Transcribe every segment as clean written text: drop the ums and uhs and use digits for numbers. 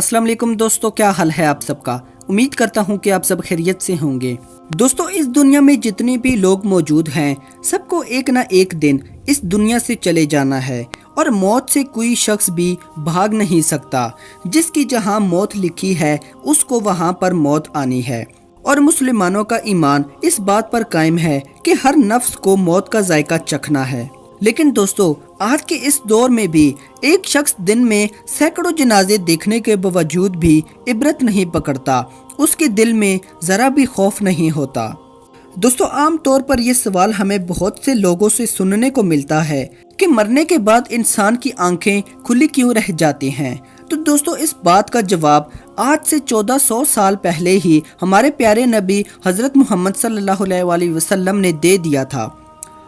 السلام علیکم دوستو، کیا حال ہے آپ سب کا؟ امید کرتا ہوں کہ آپ سب خیریت سے ہوں گے۔ دوستو، اس دنیا میں جتنے بھی لوگ موجود ہیں سب کو ایک نہ ایک دن اس دنیا سے چلے جانا ہے، اور موت سے کوئی شخص بھی بھاگ نہیں سکتا۔ جس کی جہاں موت لکھی ہے اس کو وہاں پر موت آنی ہے، اور مسلمانوں کا ایمان اس بات پر قائم ہے کہ ہر نفس کو موت کا ذائقہ چکھنا ہے۔ لیکن دوستو، آج کے اس دور میں بھی ایک شخص دن میں سینکڑوں جنازے دیکھنے کے باوجود بھی عبرت نہیں پکڑتا، اس کے دل میں ذرا بھی خوف نہیں ہوتا۔ دوستو، عام طور پر یہ سوال ہمیں بہت سے لوگوں سے سننے کو ملتا ہے کہ مرنے کے بعد انسان کی آنکھیں کھلی کیوں رہ جاتی ہیں؟ تو دوستو، اس بات کا جواب آج سے 1400 سال پہلے ہی ہمارے پیارے نبی حضرت محمد صلی اللہ علیہ وسلم نے دے دیا تھا،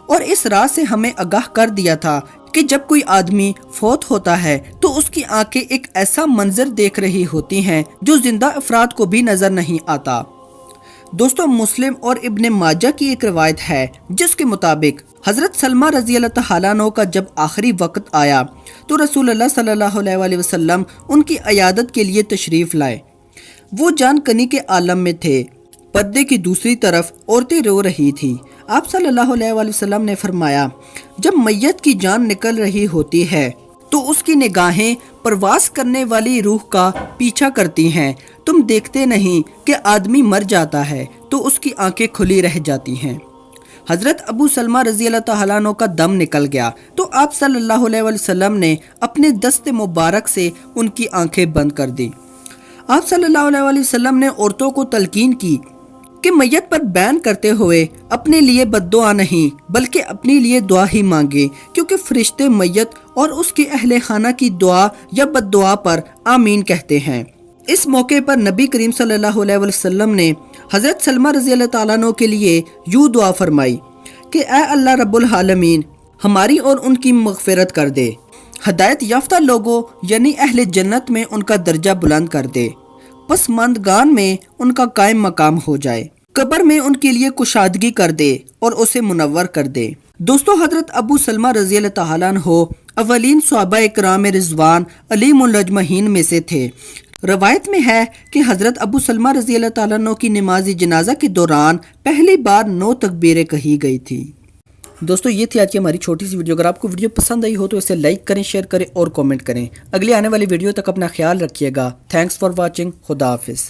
اور اس راز سے ہمیں آگاہ کر دیا تھا کہ جب کوئی آدمی فوت ہوتا ہے تو اس کی آنکھیں ایک ایسا منظر دیکھ رہی ہوتی ہیں جو زندہ افراد کو بھی نظر نہیں آتا۔ دوستو، مسلم اور ابن ماجہ کی ایک روایت ہے جس کے مطابق حضرت سلمہ رضی اللہ تعالیٰ عنہ کا جب آخری وقت آیا تو رسول اللہ صلی اللہ علیہ وسلم ان کی عیادت کے لیے تشریف لائے۔ وہ جان کنی کے عالم میں تھے۔ پردے کی دوسری طرف عورتیں رو رہی تھیں۔ آپ صلی اللہ علیہ وسلم نے فرمایا، جب میت کی جان نکل رہی ہوتی ہے تو اس کی نگاہیں پرواز کرنے والی روح کا پیچھا کرتی ہیں۔ تم دیکھتے نہیں کہ آدمی مر جاتا ہے تو اس کی آنکھیں کھلی رہ جاتی ہیں۔ حضرت ابو سلمہ رضی اللہ تعالیٰ عنہ کا دم نکل گیا تو آپ صلی اللہ علیہ وسلم نے اپنے دست مبارک سے ان کی آنکھیں بند کر دی۔ آپ صلی اللہ علیہ وسلم نے عورتوں کو تلقین کی کہ میت پر بیان کرتے ہوئے اپنے لیے بد دعا نہیں بلکہ اپنے لیے دعا ہی مانگے، کیونکہ فرشتے میت اور اس کے اہل خانہ کی دعا یا بد دعا پر آمین کہتے ہیں۔ اس موقع پر نبی کریم صلی اللہ علیہ وسلم نے حضرت سلمہ رضی اللہ تعالیٰ عنہ کے لیے یوں دعا فرمائی کہ اے اللہ رب العالمین، ہماری اور ان کی مغفرت کر دے، ہدایت یافتہ لوگوں یعنی اہل جنت میں ان کا درجہ بلند کر دے، پسماندگان میں ان کا قائم مقام ہو جائے، قبر میں ان کے لیے کشادگی کر دے اور اسے منور کر دے۔ دوستو، حضرت ابو سلمہ رضی اللہ تعالیٰ عنہ اولین صحابہ کرام رضوان علیم الاجمعین میں سے تھے۔ روایت میں ہے کہ حضرت ابو سلمہ رضی اللہ تعالیٰ عنہ کی نماز جنازہ کے دوران پہلی بار 9 تکبیریں کہی گئی تھی۔ دوستو، یہ تھی آج کی ہماری چھوٹی سی ویڈیو۔ اگر آپ کو ویڈیو پسند آئی ہو تو اسے لائک کریں، شیئر کریں اور کامنٹ کریں۔ اگلی آنے والی ویڈیو تک اپنا خیال رکھیے گا۔ Thanks for watching. خدا حافظ۔